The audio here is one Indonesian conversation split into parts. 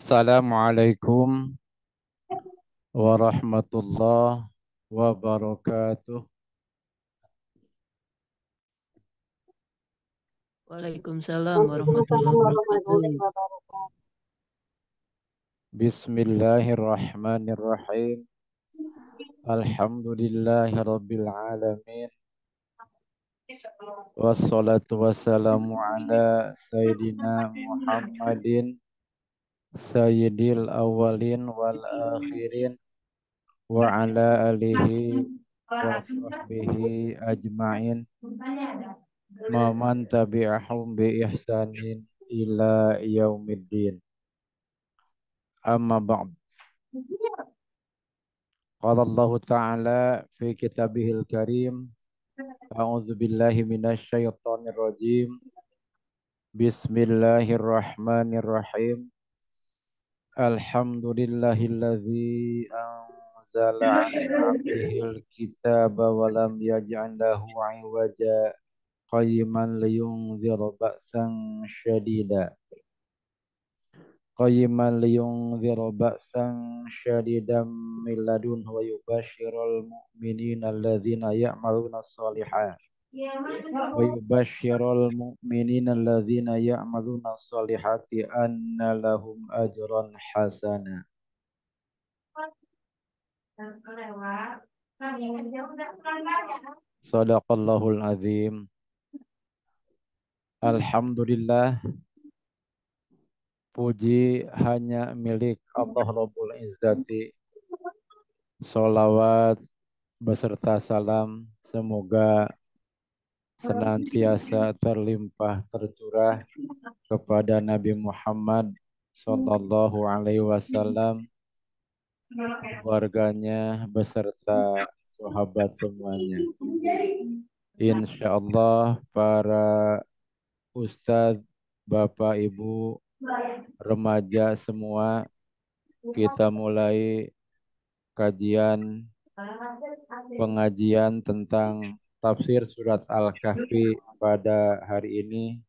Assalamualaikum warahmatullahi wabarakatuh. Waalaikumsalam Waalaikumsalam warahmatullahi warahmatullahi wabarakatuh. wabarakatuh. Bismillahirrahmanirrahim. Alhamdulillahi rabbil alamin. Wassalatu wassalamu ala Sayyidina Muhammadin Sayyidil awalin wal akhirin wa ala alihi wa sahbihi ajma'in. Maman tabi'ahum bi ihsanin ila yaumiddin. Amma ba'd. Qala Allah Ta'ala fi kitabihil karim. A'udzu billahi minasy syaithanir rajim. Bismillahirrahmanirrahim. Alhamdulillahilladzi anzala 'ala 'abdihil kitaba wa lam yaj'al lahu 'iwaja qayyiman liyunzira ba'san syadida. Qayyiman liyunzira ba'san syadidan min ladunhu wa yubashshiral mu'minina alladzina ya'maluna shalihat wa yubashshiral mu'minina alladzina ya'maluna shalihati anna lahum ajran hasana. Shadaqallahul azim. Alhamdulillah, puji hanya milik Allah Rabbul Izzati. Salawat beserta salam semoga senantiasa terlimpah tercurah kepada Nabi Muhammad Sallallahu Alaihi Wasallam, keluarganya beserta sahabat semuanya. Insya Allah para ustadz, bapak, ibu, remaja semua, kita mulai kajian pengajian tentang tafsir surat Al-Kahfi pada hari ini.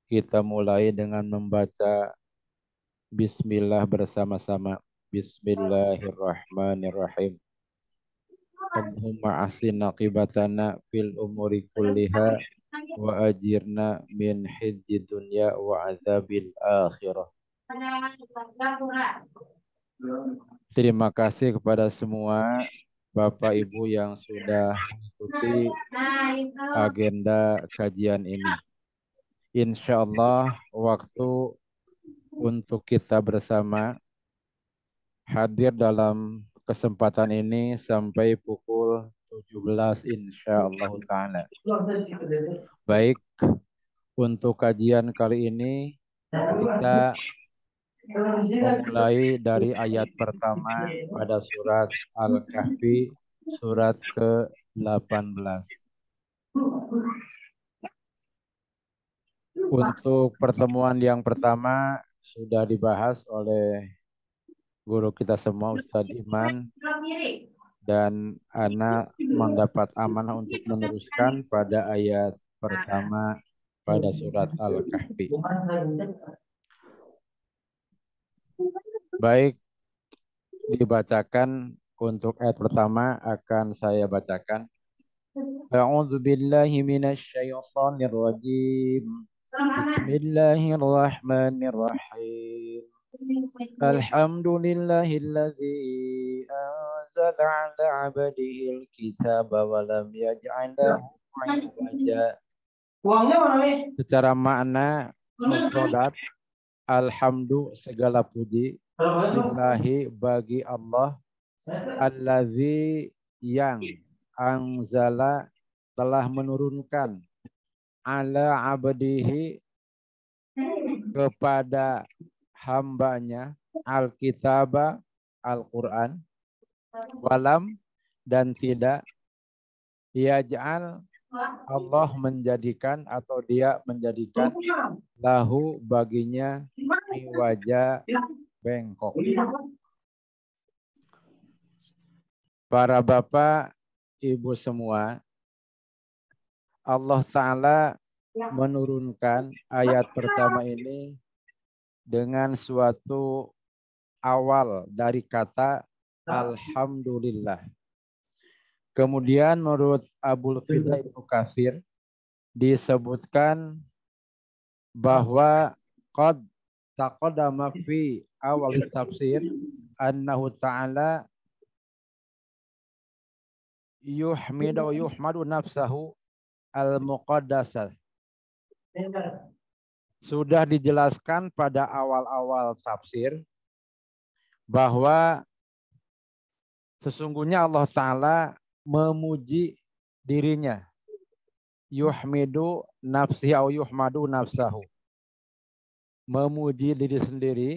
Kita mulai dengan membaca Bismillah bersama-sama. Bismillahirrahmanirrahim. Allahumma ahsin aqibatana fil umuri kulliha wa ajirna min hizzi dunya wa azabil akhirah. Terima kasih kepada semua Bapak Ibu yang sudah mengikuti agenda kajian ini. Insya Allah waktu untuk kita bersama hadir dalam kesempatan ini sampai pukul 17 insya Allah ta'ala. Baik, untuk kajian kali ini kita memulai dari ayat pertama pada surat Al-Kahfi, surat ke-18. Untuk pertemuan yang pertama sudah dibahas oleh guru kita semua, Ustadz Iman, dan Ana mendapat amanah untuk meneruskan pada ayat pertama pada surat Al-Kahfi. Baik, dibacakan untuk ayat pertama akan saya bacakan. A'udzu billahi minasy syaithanir rajim. Bismillahirrahmanirrahim. Alhamdulillahilladzi anzala 'ala 'abdihil kitaba wa lam yaj'al lahu 'iwaja. Secara makna mufradat, alhamdu segala puji lillahi bagi Allah, alladzi yang anzala telah menurunkan, ala abdihi kepada hambanya, al-kitaba Al-Quran, walam dan tidak, yaj'al Allah menjadikan atau dia menjadikan lahu baginya wajah bengkok. Para bapak, ibu semua, Allah Ta'ala menurunkan ayat pertama ini dengan suatu awal dari kata alhamdulillah. Kemudian menurut Abul Fida Ibnu Katsir disebutkan bahwa qad taqaddama fi awal tafsir annahu ta'ala yuhmadu nafsahu al-muqaddasah. Sudah dijelaskan pada awal-awal tafsir bahwa sesungguhnya Allah Ta'ala memuji dirinya. Yuhmidu nafsihi au yuhmadu nafsahu. Memuji diri sendiri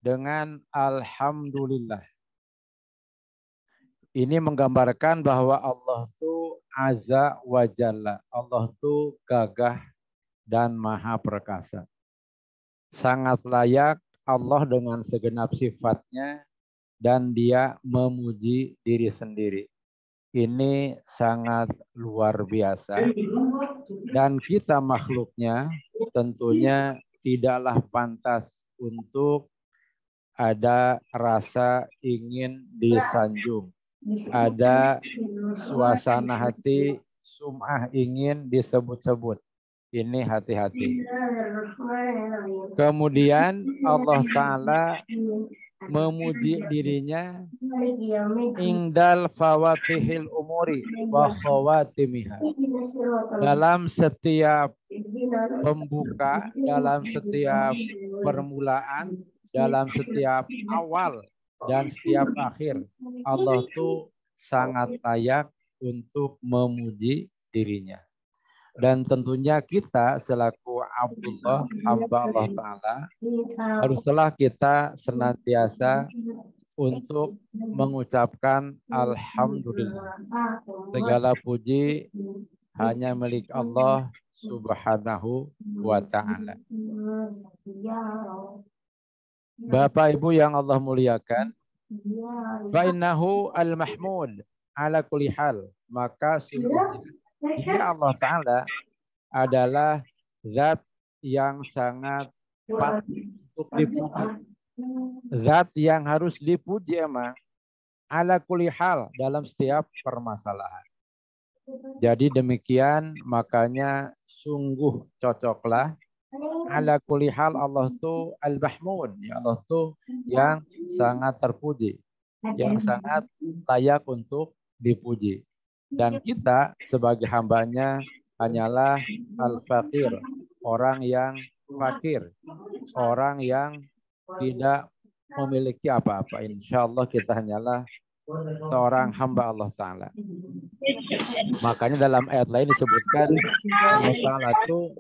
dengan alhamdulillah. Ini menggambarkan bahwa Allah itu azza wa jalla. Allah itu gagah dan maha perkasa. Sangat layak Allah dengan segenap sifatnya dan dia memuji diri sendiri. Ini sangat luar biasa. Dan kita makhluknya tentunya tidaklah pantas untuk ada rasa ingin disanjung. Ada suasana hati sum'ah ingin disebut-sebut. Ini hati-hati. Kemudian Allah Ta'ala memuji dirinya indal fawatihil umuri wa khawatimiha. Dalam setiap pembuka, dalam setiap permulaan, dalam setiap awal dan setiap akhir, Allah itu sangat layak untuk memuji dirinya. Dan tentunya kita selaku Abdullah, hamba Allah Ta'ala, haruslah kita senantiasa untuk mengucapkan alhamdulillah. Segala puji hanya milik Allah Subhanahu wa Ta'ala. Bapak Ibu yang Allah muliakan, fa'innahu al-mahmud ala kulli hal. Maka sungguhnya dia Allah Ta'ala adalah zat yang sangat patut untuk dipuji. Zat yang harus dipuji emang ala kulli hal dalam setiap permasalahan. Jadi demikian makanya sungguh cocoklah ala kulli hal Allah itu al-mahmud. Ya Allah itu yang sangat terpuji. Yang sangat layak untuk dipuji. Dan kita sebagai hambanya hanyalah al-fakir, orang yang fakir, orang yang tidak memiliki apa-apa. Insya Allah kita hanyalah seorang hamba Allah Ta'ala. Makanya dalam ayat lain disebutkan Allah Ta'ala itu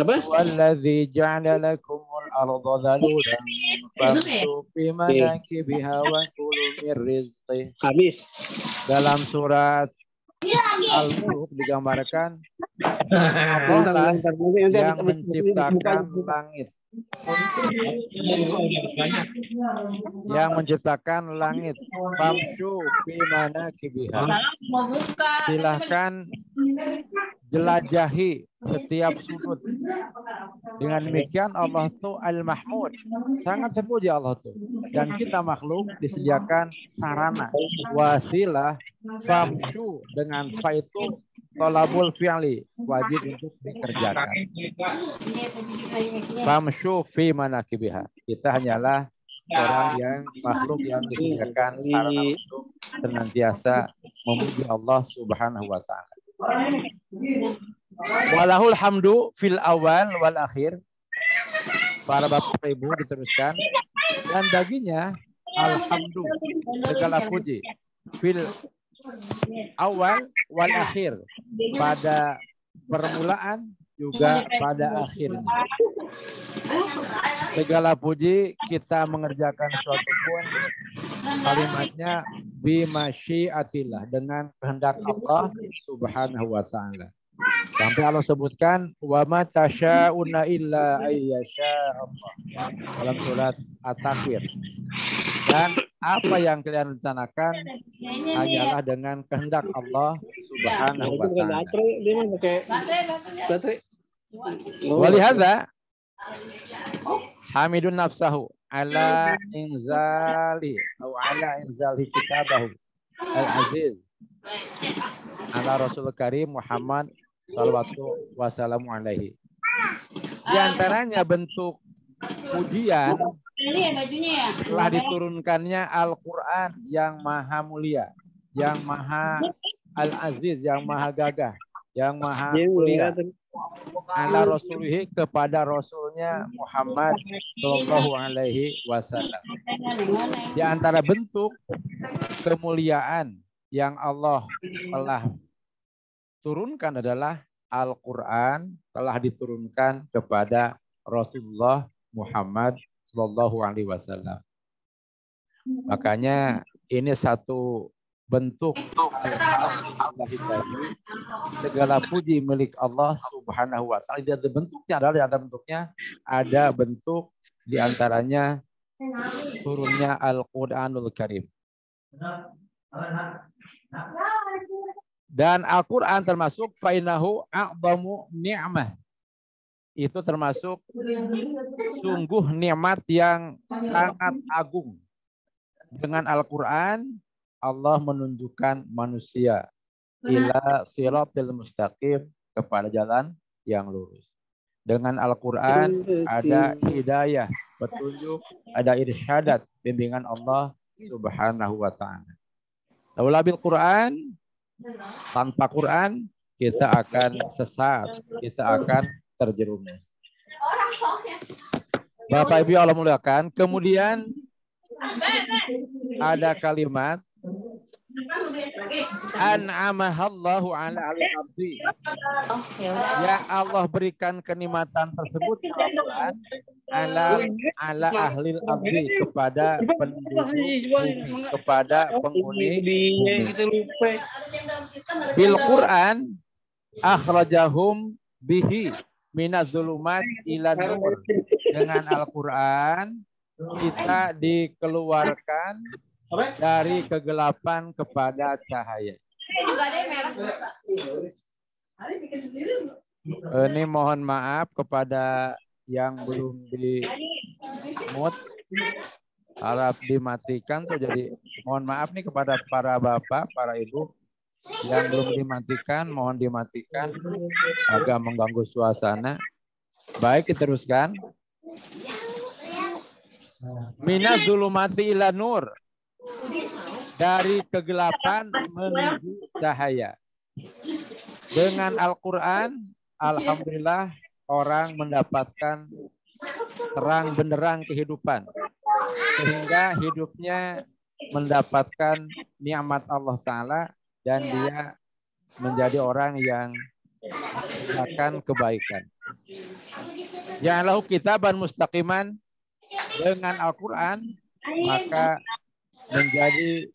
waladzi ja'ala lakumul arda dhalulan famshu fi manakibiha wa kulu min rizqih. Habis. Dalam surat Al-Mulk digambarkan Allah yang menciptakan langit. Yang menciptakan langit. Famshu fi manakibiha. Silahkan jelajahi setiap sudut. Dengan demikian Allah itu Al-Mahmud. Sangat terpuji Allah itu. Dan kita makhluk disediakan sarana, wasilah, famshu dengan fa itu tolabul fi'li, wajib untuk dikerjakan. Famshu fi manakibiha. Kita hanyalah orang yang makhluk yang disediakan sarana untuk senantiasa memuji Allah Subhanahu wa Ta'ala. Walahul hamdu fil awal wal akhir. Para bapak ibu diteruskan. Dan baginya alhamdu, segala puji, fil awal wal akhir, pada permulaan juga pada akhirnya. Segala puji kita mengerjakan suatu pun kalimatnya bimasyiatillah, dengan kehendak Allah Subhanahu wa Ta'ala. Sampai Allah sebutkan wa ma tasya'una illa ayyasha Allah dalam surat At-Takwir. Dan apa yang kalian rencanakan hanyalah dengan kehendak Allah Subhanahu wa Ta'ala. Walihadza hamidun nafsahu ala inzali atau ala inzali kitabahu al-aziz ala Rasul Karim Muhammad sallallahu wasallam alaihi. Di antaranya bentuk pujian telah diturunkannya Al-Quran yang maha mulia, yang maha al-aziz, yang maha gagah, yang maha mulia. Ala rasulihi kepada rasulnya Muhammad sallallahu alaihi wasallam. Di antara bentuk kemuliaan yang Allah telah turunkan adalah Al-Quran telah diturunkan kepada Rasulullah Muhammad sallallahu alaihi wasallam. Makanya ini satu bentuk segala puji milik Allah Subhanahu wa taala. Ada bentuknya ada bentuk di antaranya turunnya Al-Qur'anul Karim. Dan Al-Qur'an termasuk fainahu a'zamu ni'mah. Itu termasuk sungguh nikmat yang sangat agung. Dengan Al-Quran, Allah menunjukkan manusia ila siratil mustaqim kepada jalan yang lurus. Dengan Al-Quran ada hidayah, petunjuk, ada irsyadat, bimbingan Allah Subhanahu wa ta'ala. Laula bil Quran, tanpa Quran, kita akan sesat, kita akan terjerumus. Bapak Ibu Allah muliakan. Kemudian ada kalimat an'amahallahu ala al-abdi. Ya Allah berikan kenikmatan tersebut Al-Quran ala ahlil abdi kepada penduduk bumi, kepada penghuni bumi. Bil Quran akhrajahum bihi minaz zulumat ila nur. Dengan Al-Quran kita dikeluarkan dari kegelapan kepada cahaya. Ini mohon maaf kepada yang belum di mute, harap dimatikan tuh. Jadi mohon maaf nih kepada para bapak, para ibu yang belum dimatikan, mohon dimatikan, agak mengganggu suasana. Baik, diteruskan. Minaz zulumati ila nur. Dari kegelapan menuju cahaya. Dengan Al-Quran, alhamdulillah orang mendapatkan terang benderang kehidupan. Sehingga hidupnya mendapatkan nikmat Allah Ta'ala dan dia menjadi orang yang mengerjakan kebaikan. Ja'alahu kitaban mustaqiman. Dengan Al-Quran, maka menjadi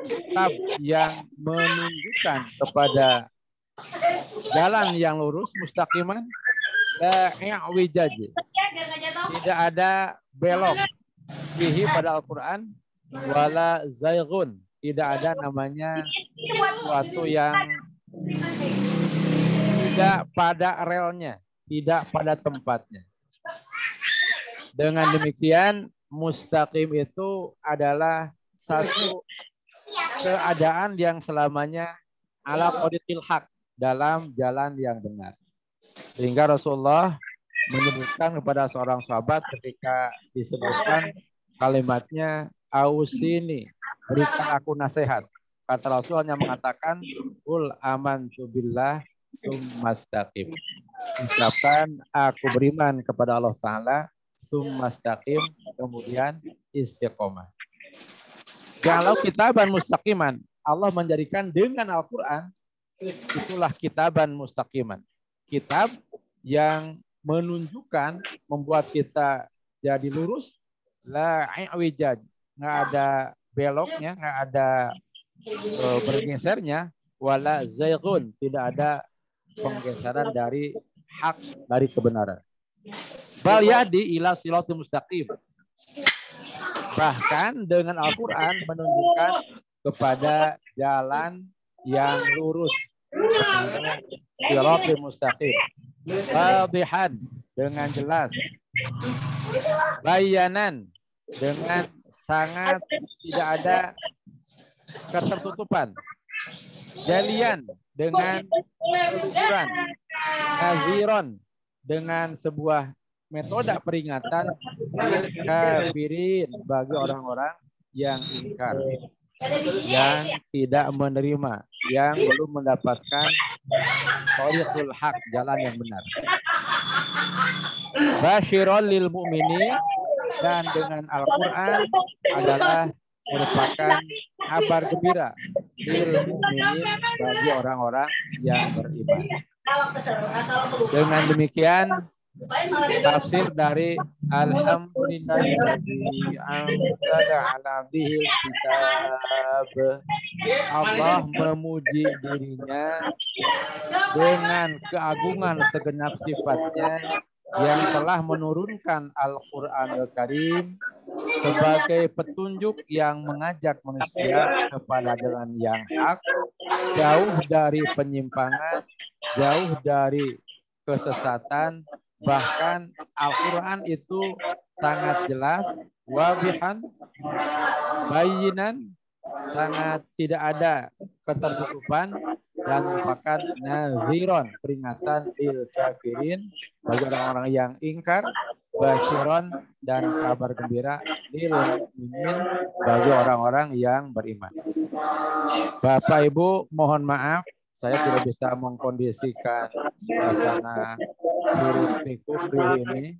kitab yang menunjukkan kepada jalan yang lurus, mustaqiman, wijaj. Tidak ada belok fihi pada Al-Quran, wala zaygun. Tidak ada namanya sesuatu yang tidak pada relnya, tidak pada tempatnya. Dengan demikian, mustaqim itu adalah satu keadaan yang selamanya ala qaditil haq, dalam jalan yang benar. Sehingga Rasulullah menyebutkan kepada seorang sahabat ketika disebutkan kalimatnya ausini, berikan aku nasihat. Kata Rasul hanya mengatakan ul amantu billah tsumastaqim. Ucapkan aku beriman kepada Allah Ta'ala, tsumastaqim, kemudian istiqomah. Kalau kitaban mustaqiman, Allah menjadikan dengan Al-Quran, itulah kitaban mustaqiman. Kitab yang menunjukkan, membuat kita jadi lurus, la i'wijaj, nggak ada beloknya, nggak ada bergesernya, wala zaygun, tidak ada penggeseran dari hak, dari kebenaran. Bal yadi ila siratul mustaqim. Bahkan dengan Al-Quran menunjukkan kepada jalan yang lurus. Siratul mustaqim. Wadihan, dengan jelas. Bayanan, dengan sangat tidak ada ketertutupan. Jalian dengan keluhuran. Naziron dengan sebuah metode peringatan kafirin bagi orang-orang yang ingkar, yang tidak menerima, yang belum mendapatkan thoriqul haq, jalan yang benar. Basyirul lil mu'minin, dan dengan Al-Quran adalah merupakan kabar gembira lil mu'minin bagi orang-orang yang beriman. Dengan demikian tafsir dari Alhamdulillahi anzala ala abdihil kitab. Allah memuji dirinya dengan keagungan segenap sifatnya yang telah menurunkan Al-Quranul Karim sebagai petunjuk yang mengajak manusia kepada jalan yang hak, jauh dari penyimpangan, jauh dari kesesatan. Bahkan Al-Quran itu sangat jelas, wabihan, bayinan, sangat tidak ada ketertutupan, dan merupakan naziron, peringatan lil kafirin bagi orang-orang yang ingkar, basyiron, dan kabar gembira lil mu'minin bagi orang-orang yang beriman. Bapak Ibu, mohon maaf saya tidak bisa mengkondisikan suasana hiruk pikuk ini,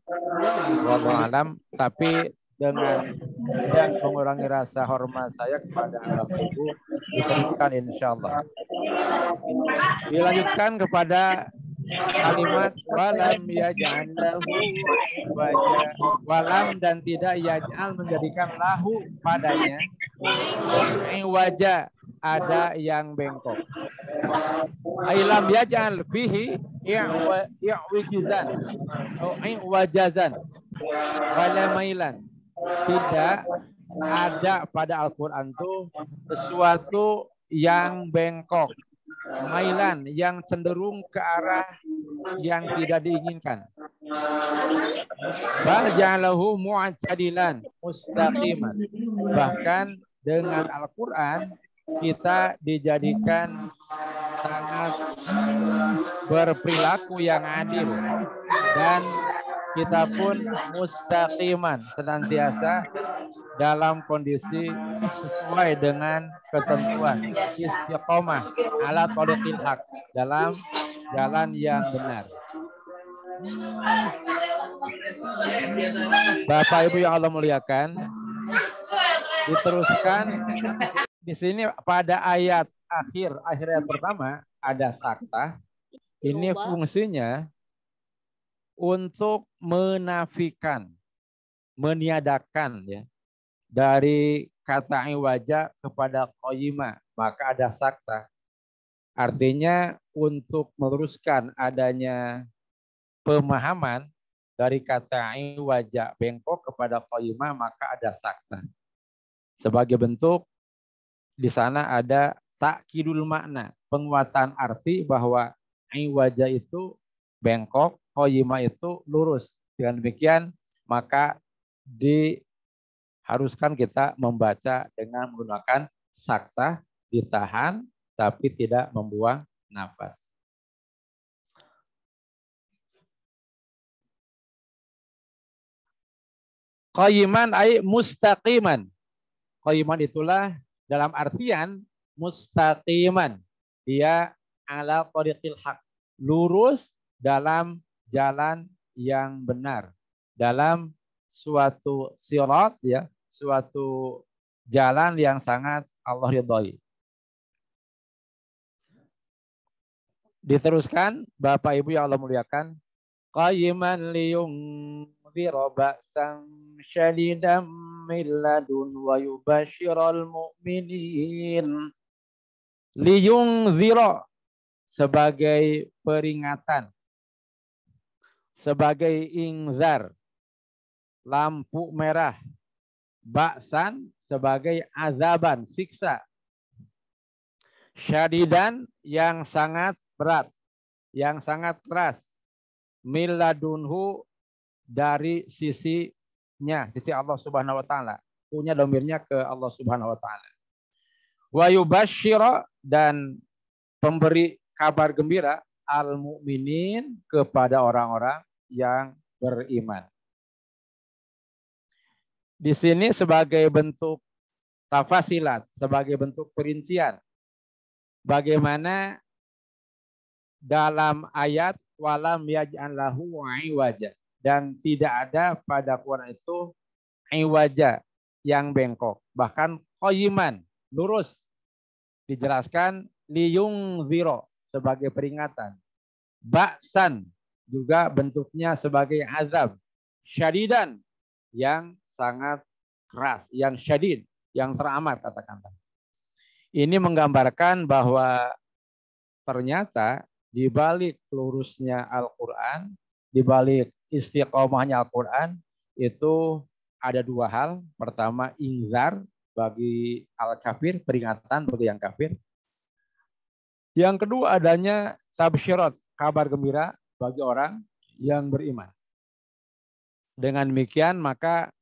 wallahu alam, tapi dengan tidak mengurangi rasa hormat saya kepada Bapak Ibu diteruskan insyaallah. Dilanjutkan kepada kalimat walam yaj'al lahu iwaja, walam dan tidak yaj'al menjadikan lahu padanya iwaja, ada yang bengkok. Ailam yaj'al fihi i'wijazan atau iwajazan wala mailan. Tidak ada pada Al-Quran itu sesuatu yang bengkok, mailan, yang cenderung ke arah yang tidak diinginkan. Bal ja'alahu mu'tadilan mustaqiman. Bahkan dengan Al-Quran kita dijadikan sangat berperilaku yang adil, dan kita pun mustaqiman, senantiasa dalam kondisi sesuai dengan ketentuan, istiqomah ala thoriqil haq, dalam jalan yang benar. Bapak Ibu yang Allah muliakan, diteruskan di sini pada ayat akhir ayat pertama ada sakta. Ini fungsinya untuk menafikan, meniadakan ya dari kata iwaja kepada qayyimah, maka ada sakta. Artinya untuk meluruskan adanya pemahaman dari kata iwaja bengkok kepada qayyimah, maka ada sakta. Sebagai bentuk di sana ada takkidul makna, penguatan arti bahwa iwaja itu bengkok, qayyimah itu lurus. Dengan demikian maka diharuskan kita membaca dengan menggunakan sakta, ditahan tapi tidak membuang nafas. Qayyiman ay mustaqiman. Qayyiman itulah dalam artian mustaqiman. Dia ala thoriqil haq, lurus dalam jalan yang benar, dalam suatu sirat ya, suatu jalan yang sangat Allah ridhoi. Diteruskan Bapak Ibu yang Allah muliakan, qayyiman liyunzira ba'san syadidan min ladun wa yubasyiral mu'minin. Liyunzira sebagai peringatan, sebagai inzar, lampu merah, ba'san sebagai azaban, siksa, syadidan yang sangat berat, yang sangat keras, min ladunhu dari sisi domirnya sisi Allah Subhanahu wa taala. Punya domirnya ke Allah Subhanahu wa taala. Wa yubasysyira, dan pemberi kabar gembira al-mu'minin kepada orang-orang yang beriman. Di sini sebagai bentuk tafasilat, sebagai bentuk perincian bagaimana dalam ayat walam yaj'al lahu iwaja, dan tidak ada pada Quran itu iwaja yang bengkok, bahkan qayyiman, lurus. Dijelaskan liyung ziro sebagai peringatan, ba'san juga bentuknya sebagai azab, syadidan yang sangat keras, yang syadid, yang teramat katakanlah. Ini menggambarkan bahwa ternyata di balik lurusnya Al-Quran, di balik istiqomahnya Al-Quran, itu ada dua hal. Pertama, inzar bagi al-kafir, peringatan bagi yang kafir. Yang kedua, adanya tabsyirat, kabar gembira bagi orang yang beriman. Dengan demikian, maka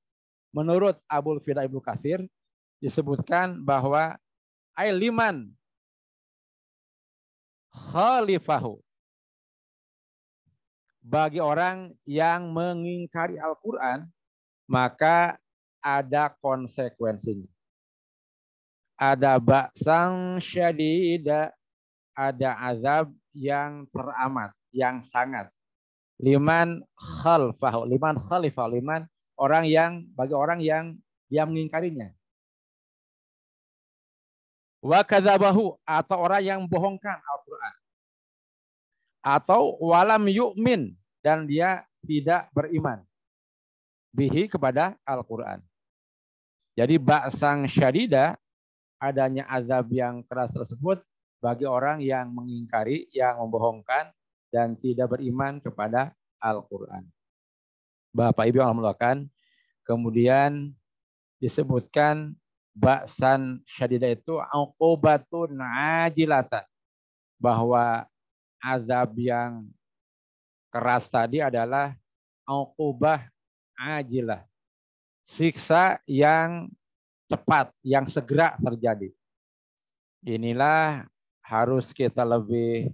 menurut Abul Fida Ibnu Katsir disebutkan bahwa liman khalifahu, bagi orang yang mengingkari Al-Quran, maka ada konsekuensinya. Ada ba'san syadida, ada azab yang teramat, yang sangat. Liman khalfahu, liman khalifahu, liman orang yang, bagi orang yang dia mengingkarinya. Wa kadzabahu, atau orang yang bohongkan Al-Quran. Atau walam yu'min, dan dia tidak beriman bihi, kepada Al-Quran. Jadi ba'sang syadida, adanya azab yang keras tersebut bagi orang yang mengingkari, yang membohongkan dan tidak beriman kepada Al-Quran. Bapak Ibu yang Allah muliakan, kemudian disebutkan ba'san syadida itu uqubatun ajilatan, bahwa azab yang keras tadi adalah uqubah ajilah, siksa yang cepat, yang segera terjadi. Inilah harus kita lebih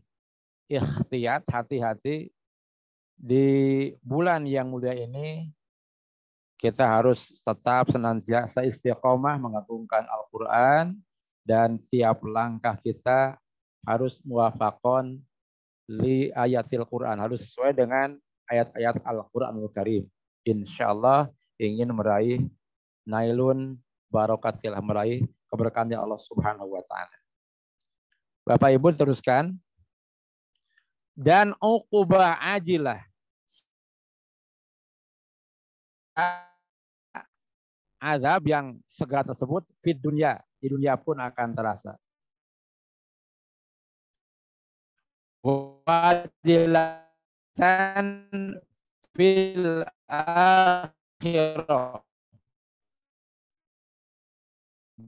ikhtiyat, hati-hati di bulan yang mulia ini. Kita harus tetap senantiasa istiqomah mengagungkan Al-Quran, dan tiap langkah kita harus muwafaqon li ayatil Quran, harus sesuai dengan ayat-ayat Al-Quranul Karim. Insyaallah ingin meraih nailun barokatil, meraih keberkahan Allah Subhanahu wa taala. Bapak Ibu teruskan. Dan uqubah ajilah, azab yang segera tersebut fid dunya, di dunia pun akan terasa. Wajilatan fil akhirah,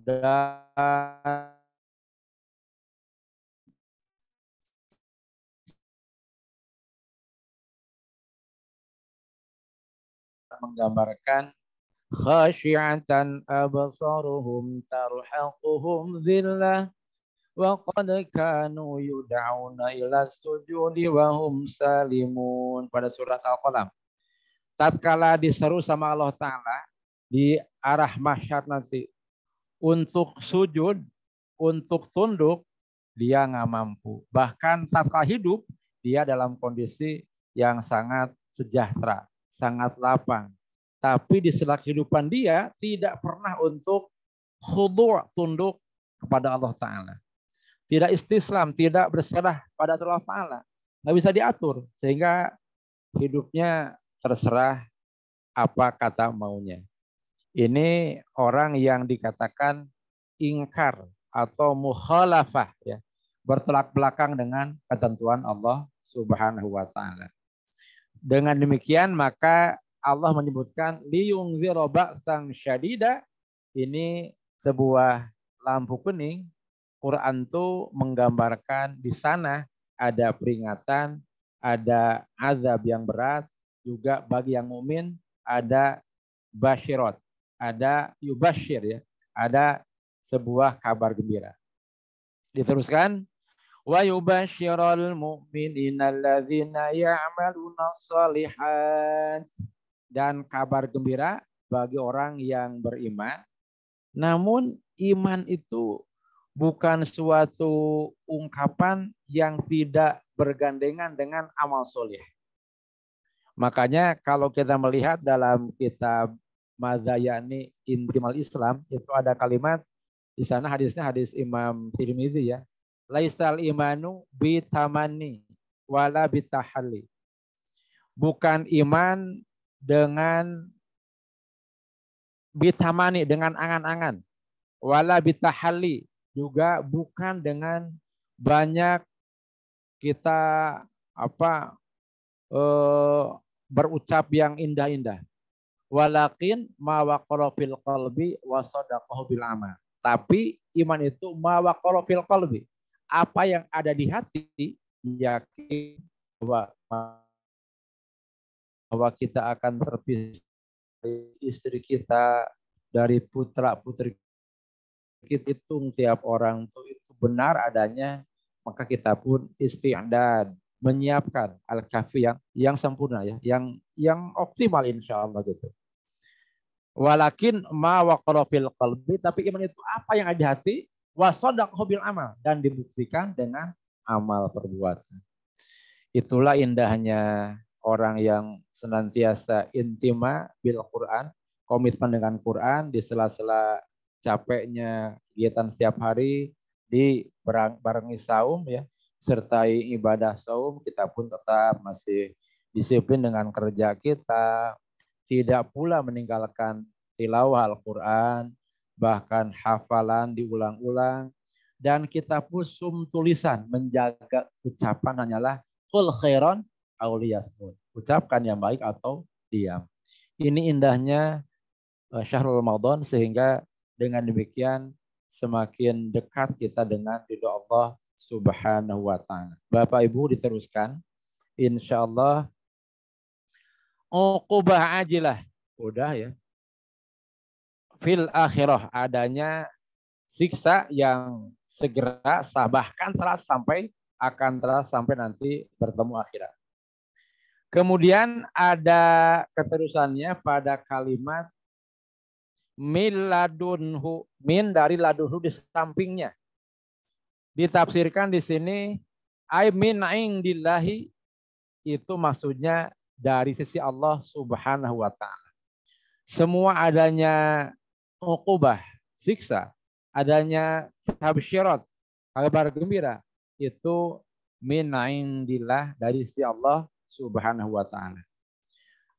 dan menggambarkan khasyi'atan absaruhum tarhaquhum dhillah wa qad kanu yud'auna ila sujudi wa hum salimun, pada surat Al-Qalam. Tatkala diseru sama Allah Ta'ala di arah mahsyar nanti untuk sujud, untuk tunduk, dia nggak mampu. Bahkan tatkala hidup, dia dalam kondisi yang sangat sejahtera, sangat lapang. Tapi di sela kehidupan dia tidak pernah untuk khudu', tunduk kepada Allah Ta'ala. Tidak istislam, tidak berserah pada Allah Ta'ala. Nggak bisa diatur, sehingga hidupnya terserah apa kata maunya. Ini orang yang dikatakan ingkar atau mukhalafah, ya, bertolak belakang dengan ketentuan Allah Subhanahu wa taala. Dengan demikian maka Allah menyebutkan liyungzira ba'san syadida, ini sebuah lampu kuning. Quran itu menggambarkan di sana ada peringatan, ada azab yang berat, juga bagi yang mukmin ada basyirat. Ada yubasyir ya. Ada sebuah kabar gembira. Diteruskan. Wa yubasyiral mu'minina alladzina ya'maluna shalihat. Dan kabar gembira bagi orang yang beriman. Namun iman itu bukan suatu ungkapan yang tidak bergandengan dengan amal soleh. Makanya kalau kita melihat dalam kitab Madzayani Intimal Islam, itu ada kalimat, di sana hadisnya hadis Imam Tirmidzi ya. Laisal imanu bitamani wala bitahalli. Bukan iman dengan bitamani, dengan angan-angan. Wala bitahalli. Juga bukan dengan banyak kita berucap yang indah-indah. Walakin ma waqara fil qalbi wa sadaqahu bil amal. Tapi iman itu ma waqara fil qalbi. Apa yang ada di hati, yakin bahwa kita akan terpisah dari istri kita, dari putra-putri kita, hitung tiap orang itu benar adanya, maka kita pun isti'dad, menyiapkan al-kafi yang sempurna ya, yang optimal insyaallah gitu. Walakin ma waqara fil qalbi, tapi iman itu apa yang ada di hati, wa shadaqahu bil amal, dan dibuktikan dengan amal perbuatan. Itulah indahnya orang yang senantiasa intima bil Quran, komitmen dengan Quran di sela-sela capeknya kegiatan setiap hari, di barengi saum ya, sertai ibadah saum, kita pun tetap masih disiplin dengan kerja kita, tidak pula meninggalkan tilawah Al-Quran, bahkan hafalan diulang-ulang, dan kita pun tulisan, menjaga ucapan hanyalah qul khairan aw liyasmut, ucapkan yang baik atau diam. Ini indahnya Syahrul Ramadan, sehingga dengan demikian semakin dekat kita dengan ridha Allah Subhanahu wa taala. Bapak Ibu, diteruskan insyaallah. Uqubah ajilah, udah ya. Fil akhirah, adanya siksa yang segera, bahkan akan terasa sampai nanti bertemu akhirat. Kemudian ada keterusannya pada kalimat min ladunhu, min dari ladunhu di sampingnya. Ditafsirkan di sini ay min indillahi, itu maksudnya dari sisi Allah Subhanahu wa taala. Semua adanya uqubah, siksa, adanya tabsyirat, kabar gembira, itu min indillah, dari sisi Allah Subhanahu wa taala.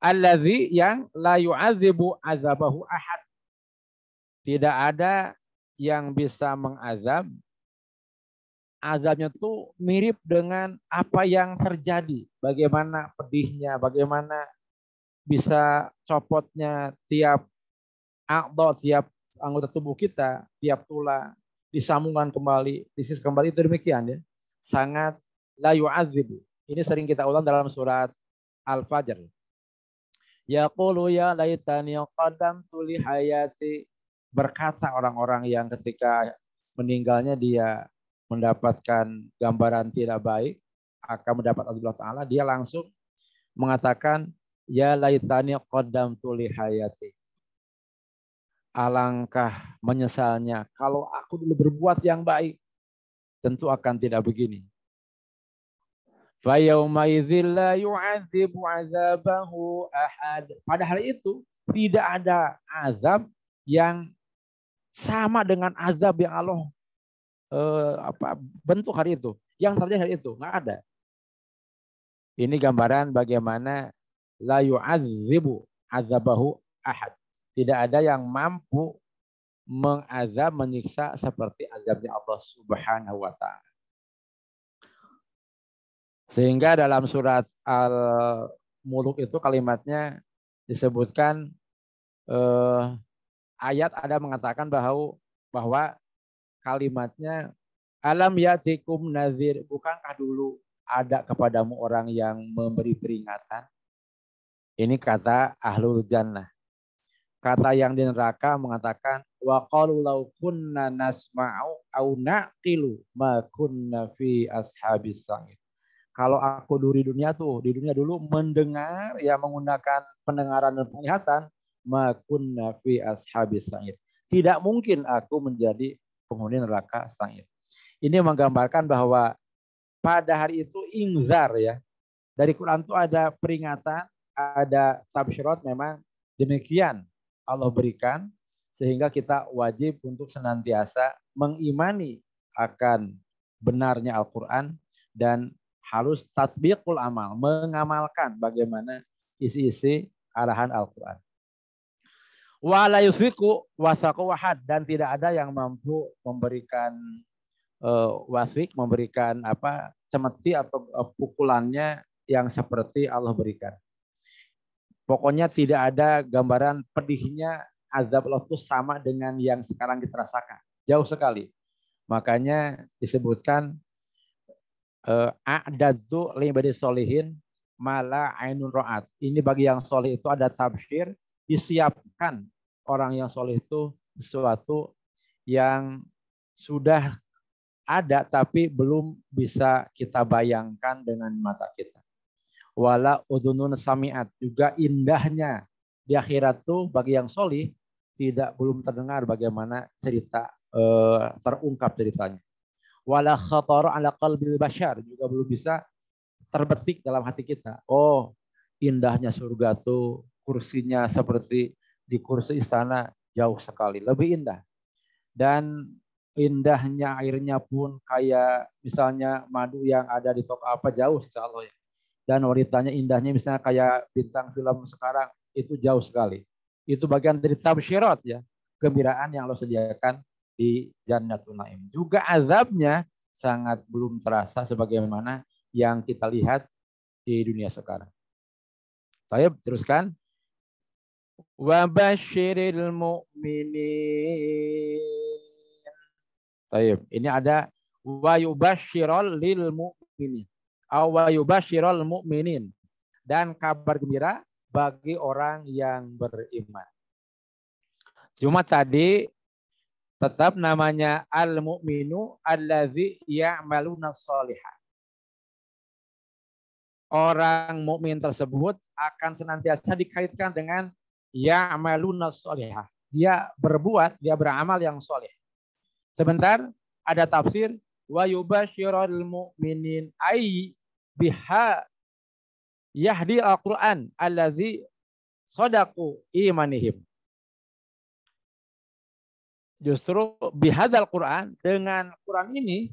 Allazi, yang la yu'adzibu azabahu ahad. Tidak ada yang bisa mengazab. Azabnya tuh mirip dengan apa yang terjadi. Bagaimana pedihnya, bagaimana bisa copotnya tiap tiap anggota tubuh kita, tiap tulang, disambungkan kembali, disis kembali, itu demikian ya. Sangat la yu'adzibu. Ini sering kita ulang dalam surat Al-Fajr. Yaqulu ya laitani qaddamtu li hayati. Berkata orang-orang yang ketika meninggalnya dia mendapatkan gambaran tidak baik, akan mendapat Allah Ta'ala, dia langsung mengatakan ya laitani qaddamtu li hayati. Alangkah menyesalnya kalau aku dulu berbuat yang baik, tentu akan tidak begini. Fa yauma idzil la yu'adzibu 'adzabahu ahad. Pada hari itu tidak ada azab yang sama dengan azab yang Allah bentuk hari itu, yang terjadi hari itu, nggak ada. Ini gambaran bagaimana la yu'adzibu 'adzabahu ahad. Tidak ada yang mampu mengazab, menyiksa seperti azabnya Allah Subhanahu wa taala. Sehingga dalam surat Al-Mulk itu kalimatnya disebutkan ayat ada mengatakan bahwa kalimatnya alam yatikum nazir, bukankah dulu ada kepadamu orang yang memberi peringatan? Ini kata ahlul jannah. Kata yang di neraka mengatakan wa qalu law kunna nasma'u aw naqilu ma kunna fi ashabis sa'ir. Kalau aku di dunia dulu mendengar ya menggunakan pendengaran dan penglihatan ma kunna fi ashabis sa'ir. Tidak mungkin aku menjadi penghuni neraka sa'ir. Ini menggambarkan bahwa pada hari itu inzar ya. Dari Quran itu ada peringatan, ada tabsyirat memang demikian Allah berikan sehingga kita wajib untuk senantiasa mengimani akan benarnya Al-Quran dan harus tatbiqul amal, mengamalkan bagaimana isi-isi arahan Al-Quran. Wa la yusfiku wasaqu wahad, dan tidak ada yang mampu memberikan wasik, memberikan cemeti atau pukulannya yang seperti Allah berikan. Pokoknya tidak ada gambaran pedihnya azab Allah itu sama dengan yang sekarang kita rasakan. Jauh sekali. Makanya disebutkan a'dadzu li solihin mala ainun ra'at. Ini bagi yang soleh itu ada tabsyir, disiapkan orang yang soleh itu sesuatu yang sudah ada tapi belum bisa kita bayangkan dengan mata kita. Wala udhunun sami'at, juga indahnya di akhirat tuh bagi yang solih belum terdengar bagaimana cerita terungkap ceritanya. Wala khatara ala qalbil bashar, juga belum bisa terbetik dalam hati kita. Oh, indahnya surga tuh kursinya seperti di kursi istana, jauh sekali, lebih indah. Dan indahnya airnya pun kayak misalnya madu yang ada di toko apa, jauh insya Allah ya. Dan wanitanya indahnya misalnya kayak bintang film sekarang, itu jauh sekali. Itu bagian dari tabsyirat ya, kegembiraan yang Allah sediakan di Jannatul Naim. Juga azabnya sangat belum terasa sebagaimana yang kita lihat di dunia sekarang. Saya teruskan. Wa basyiril mu'minin. Baik, ini ada wa yubashshirul lil mu'minin. Wa yubashshirul mu'minin, dan kabar gembira bagi orang yang beriman. Cuma tadi tetap namanya al-mu'minu allazi ya'maluna sholihat. Orang mukmin tersebut akan senantiasa dikaitkan dengan ya'maluna sholihat. Dia berbuat, dia beramal yang soleh. Sebentar, ada tafsir wa yubashshirul mu'minin ay biha yahdi al-Quran allazi sadaku imanihim. Justru bihadzal Quran, dengan Quran ini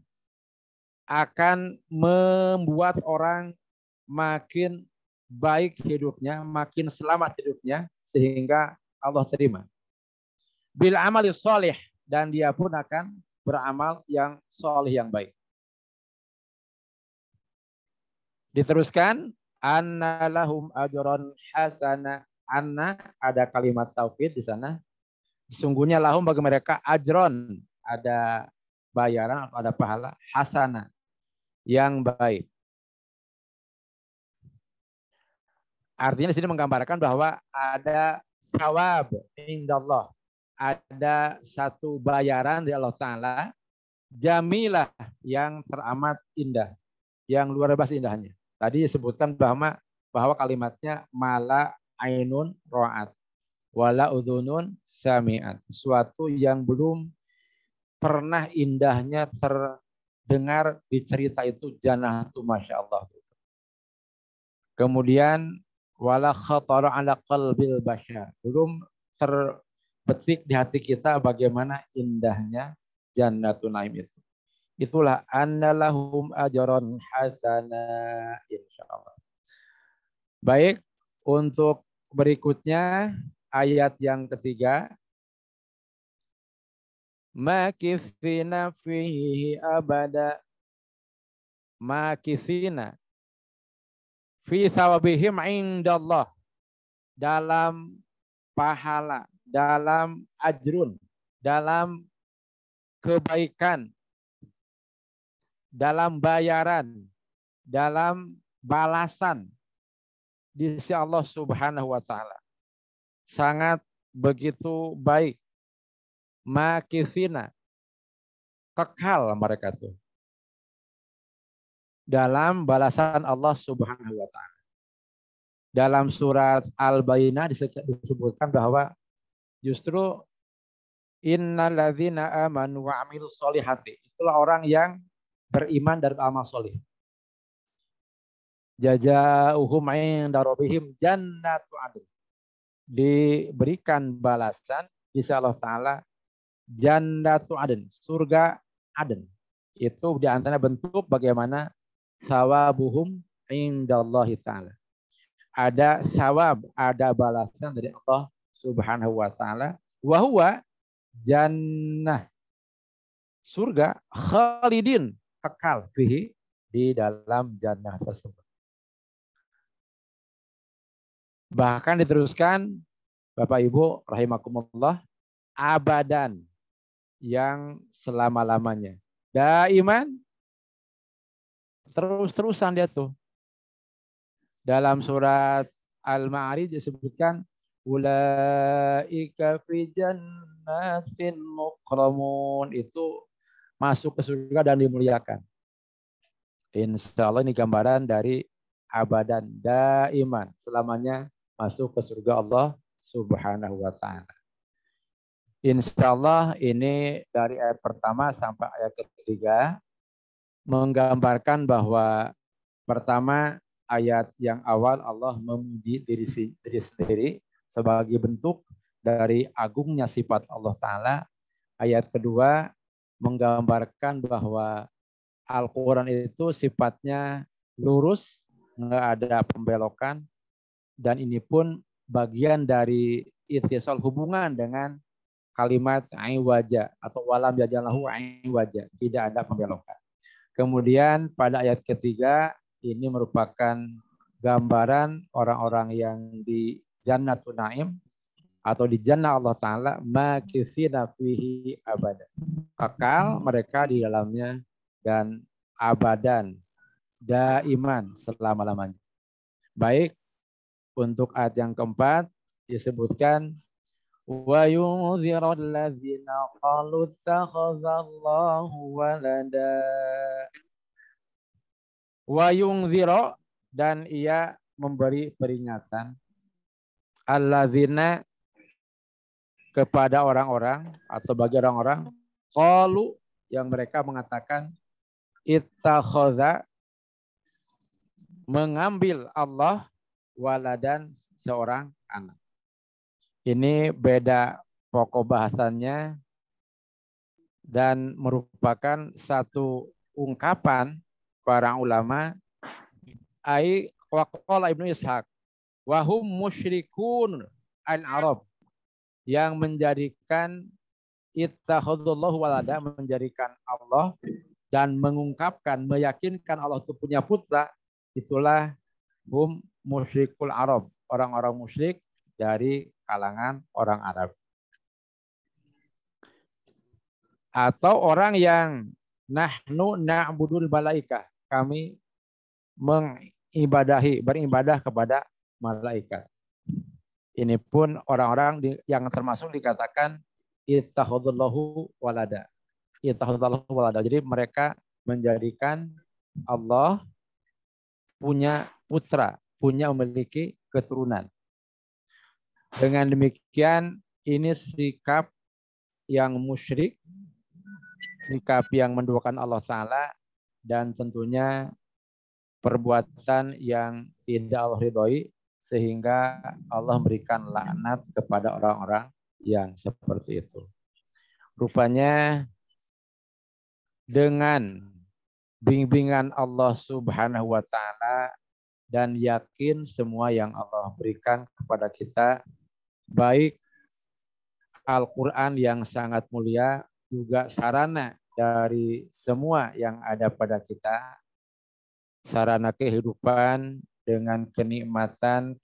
akan membuat orang makin baik hidupnya, makin selamat hidupnya, sehingga Allah terima. Bil amali sholih, dan dia pun akan beramal yang sholih, yang baik. Diteruskan, anna lahum ajran hasana. Anna, ada kalimat taukid di sana. Sesungguhnya lahum bagi mereka ajron, ada bayaran atau ada pahala, hasana, yang baik. Artinya di sini menggambarkan bahwa ada thawab indallah, ada satu bayaran dari Allah Ta'ala, jamilah, yang teramat indah, yang luar biasa indahnya. Tadi disebutkan bahwa kalimatnya mala ainun ro'at, wala udhunun sami'at. Suatu yang belum pernah indahnya terdengar di cerita itu, jannatu masya Allah. Kemudian wala khatara ala qalbil bashar, belum terbetik di hati kita bagaimana indahnya Jannatul Naim itu. Itulah annalahum ajron hasana, insyaallah. Baik, untuk berikutnya ayat yang ketiga. Makithina fihi abada. Makithina fi thawabihim indallah, dalam pahala, dalam ajrun, dalam kebaikan, dalam bayaran, dalam balasan di sisi Allah Subhanahu wa taala. Sangat begitu baik. Makithina, kekal mereka tuh dalam balasan Allah Subhanahu wa taala. Dalam surat Al-Bayyinah disebutkan bahwa justru innalladzina amanu wa amilus solihati, itulah orang yang beriman dan beramal solih. Jazaohum 'inda rabbihim jannatu 'adn. Diberikan balasan di sisi Allah taala jannatu 'adn, surga Aden. Itu di antara bentuk bagaimana sawabuhum indallahi taala. Ada sawab, ada balasan dari Allah Subhanahu wa taala. Wa huwa jannah, surga khalidin, kekal fihi, di dalam jannah tersebut. Bahkan diteruskan Bapak Ibu rahimakumullah, abadan, yang selama-lamanya. Daiman, terus-terusan dia tuh. Dalam surat Al-Ma'arij disebutkan ulaika fi jannatin mukramun, itu masuk ke surga dan dimuliakan. Insya Allah ini gambaran dari abadan, daiman, selamanya masuk ke surga Allah Subhanahu wa ta'ala. Insya Allah ini dari ayat pertama sampai ayat ketiga menggambarkan bahwa pertama, ayat yang awal Allah memuji diri sendiri sebagai bentuk dari agungnya sifat Allah Ta'ala. Ayat kedua menggambarkan bahwa Al-Quran itu sifatnya lurus, nggak ada pembelokan, dan ini pun bagian dari ittisal, hubungan dengan kalimat aiwaja atau walam jajalahu aiwaja, tidak ada pembelokan. Kemudian pada ayat ketiga ini merupakan gambaran orang-orang yang di Jannatun Naim atau di Jannah Allah Ta'ala, makithina fihi abada, kekal mereka di dalamnya dan abadan, daiman, selama-lamanya. Baik, untuk ayat yang keempat disebutkan wa yunzirul ladzina qalu ittakhadallahu walada. Wa yunzira, dan ia memberi peringatan alladzina, kepada orang-orang atau bagi orang-orang qalu, yang mereka mengatakan ittakhadha, mengambil Allah waladan, seorang anak. Ini beda pokok bahasannya dan merupakan satu ungkapan para ulama. Ai waqala Ibnu Ishaq wahum musyrikun al-Arab, yang menjadikan ittakhadallahu walada, menjadikan Allah dan mengungkapkan, meyakinkan Allah itu punya putra, itulah hum musyrikul Arab, orang-orang musyrik dari kalangan orang Arab. Atau orang yang nahnu na'budul malaikah, kami beribadah kepada malaikat. Ini pun orang-orang yang termasuk dikatakan ittakhadallahu walada. Ittakhadallahu walada. Jadi mereka menjadikan Allah punya putra, memiliki keturunan. Dengan demikian ini sikap yang musyrik, sikap yang menduakan Allah Ta'ala, dan tentunya perbuatan yang tidak Allah ridhoi, sehingga Allah memberikan laknat kepada orang-orang yang seperti itu. Rupanya dengan bimbingan Allah Subhanahu wa Ta'ala dan yakin semua yang Allah berikan kepada kita, baik Al-Quran yang sangat mulia, juga sarana dari semua yang ada pada kita, sarana kehidupan dengan kenikmatan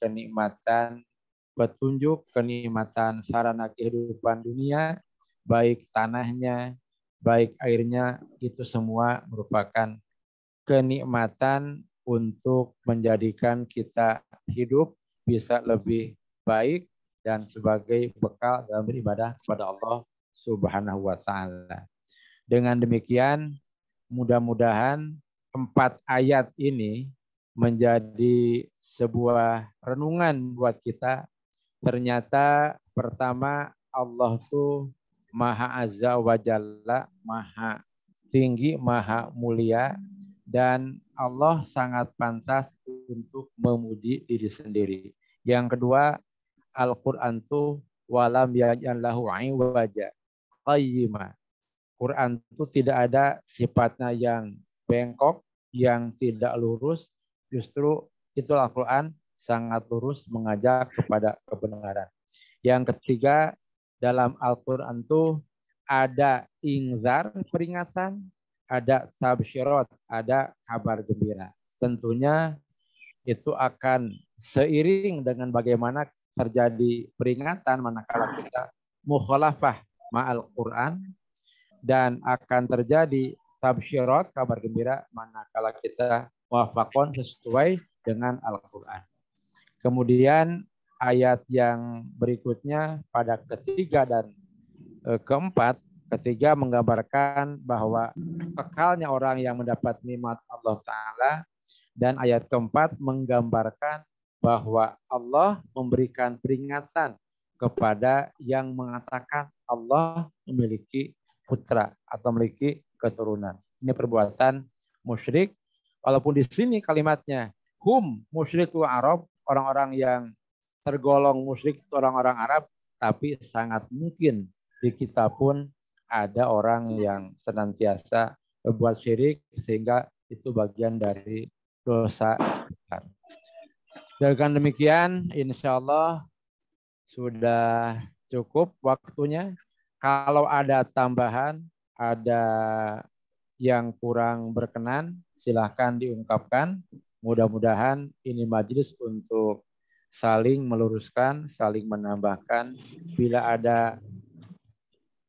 petunjuk, kenikmatan sarana kehidupan dunia, baik tanahnya, baik airnya, itu semua merupakan kenikmatan untuk menjadikan kita hidup bisa lebih baik dan sebagai bekal dalam beribadah kepada Allah Subhanahu wa taala. Dengan demikian, mudah-mudahan 4 ayat ini menjadi sebuah renungan buat kita. Ternyata pertama, Allah tuh Maha Azza wa Jalla, Maha tinggi, Maha mulia, dan Allah sangat pantas untuk memuji diri sendiri. Yang kedua, Al-Quran tuh walam yaj'al lahu iwaja qayyima. Quran itu tidak ada sifatnya yang bengkok, yang tidak lurus. Justru itulah Al-Quran sangat lurus mengajak kepada kebenaran. Yang ketiga, dalam Al-Quran itu ada inzar, peringatan, ada tabsyirat, ada kabar gembira. Tentunya itu akan seiring dengan bagaimana terjadi peringatan manakala kita mukhalafah ma'al Quran, dan akan terjadi tabsyirat, kabar gembira, manakala kita wafakon sesuai dengan Al-Quran. Kemudian ayat yang berikutnya pada ketiga dan keempat, ketiga menggambarkan bahwa kekalnya orang yang mendapat nikmat Allah Ta'ala, dan ayat keempat menggambarkan bahwa Allah memberikan peringatan kepada yang mengatakan Allah memiliki putra atau memiliki keturunan. Ini perbuatan musyrik. Walaupun di sini kalimatnya hum musyriku Arab, orang-orang yang tergolong musyrik itu orang-orang Arab, tapi sangat mungkin di kita pun ada orang yang senantiasa berbuat syirik sehingga itu bagian dari dosa besar. Dengan demikian, insya Allah sudah cukup waktunya. Kalau ada tambahan, ada yang kurang berkenan, silahkan diungkapkan. Mudah-mudahan ini majelis untuk saling meluruskan, saling menambahkan. Bila ada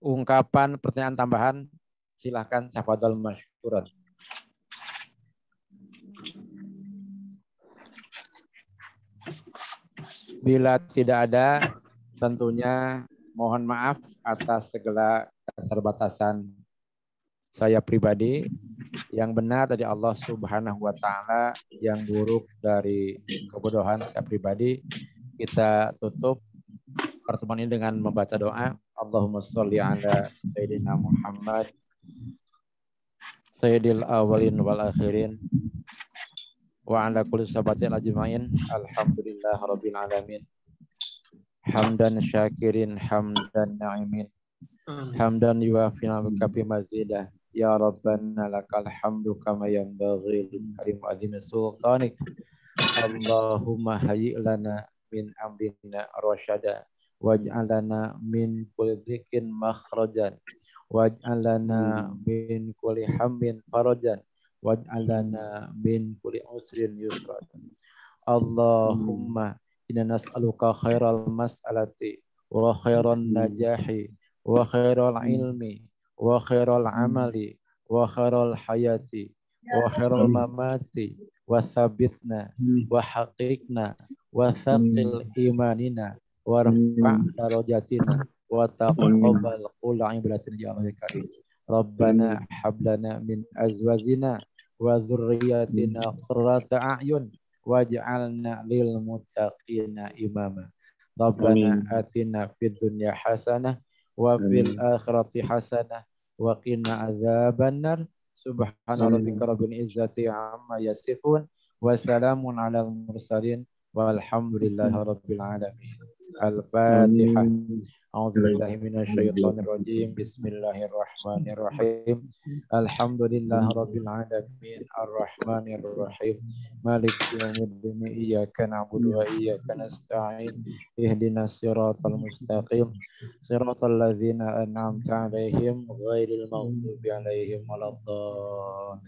ungkapan, pertanyaan tambahan, silahkan tafadhol masykuran. Bila tidak ada, tentunya mohon maaf atas segala keterbatasan saya pribadi. Yang benar dari Allah Subhanahu wa Ta'ala, yang buruk dari kebodohan saya pribadi. Kita tutup pertemuan ini dengan membaca doa. Allahumma sholli ala Sayyidina Muhammad Sayyidil awalin wal akhirin wa ala kulli sahabatin ajma'in. Alhamdulillah rabbil alamin. Hamdan syakirin, hamdan na'imin, hamdan yuafina bikafi mazidah. Ya Rabbana lakal hamdu kama yanbaghi likarim azim sultanik. Allahumma hayyi lana min amrina rasyada waj'alana min kulli dhikin makhrajan waj'alana min kulli hammin farajan waj'alana min kulli usrin yusra. Allahumma inna nas'aluka khairal mas'alati wa khairan najahi wa khairal ilmi wa khairal amali wa khairal hayati wa khairal mamati wa thabitna wa haqiqna wa thaqil imanina wa rafa' darajatina wa taqabbal qul ibadatina ya Allah karim. Rabbana hablana min azwajina wa dhurriyyatina qurrata a'yun waj'alna lil muttaqina imama. Rabbana atina fid dunya hasanah wa fil akhirati hasanah wa qina adzabannar. Subhana rabbika rabbil izzati amma yasifun wa salamun alal mursalin walhamdulillahi rabbil alamin. Al-Fatihah. A'udzubillahi minasyaitonir rajim. Bismillahirrahmanirrahim. Alhamdulillahi rabbil alamin arrahmanir rahim. Maliki yaumiddin. Iyyaka na'budu wa iyyaka nasta'in. Ihdinas siratal mustaqim. Siratal ladzina an'amta 'alaihim ghairil maghdubi 'alaihim waladdallin.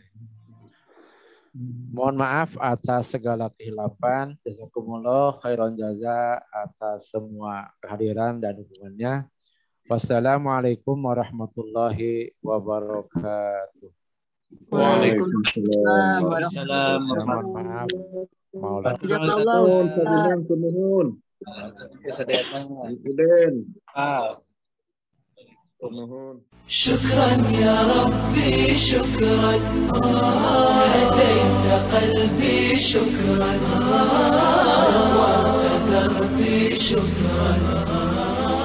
Mohon maaf atas segala kehilapan. Jazakumullah khairan jaza atas semua kehadiran dan dukungannya. Wassalamualaikum warahmatullahi wabarakatuh. Waalaikumsalam warahmatullahi wabarakatuh. Maaf. Udin. شكرا يا ربي شكرا هديت قلبي شكرا نورت دربي شكرا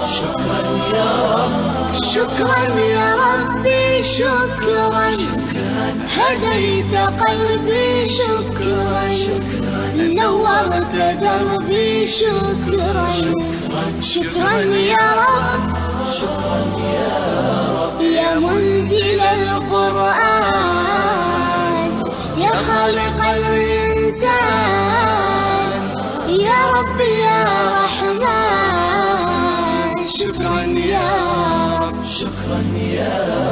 شكرا يا رب شكرا يا ربي شكرا هديت قلبي شكرا نورت دربي شكرا شكرا يا رب شكرا يا رب يا منزل القرآن يا خالق الإنسان يا رب يا رحمن شكرا يا رب شكرا يا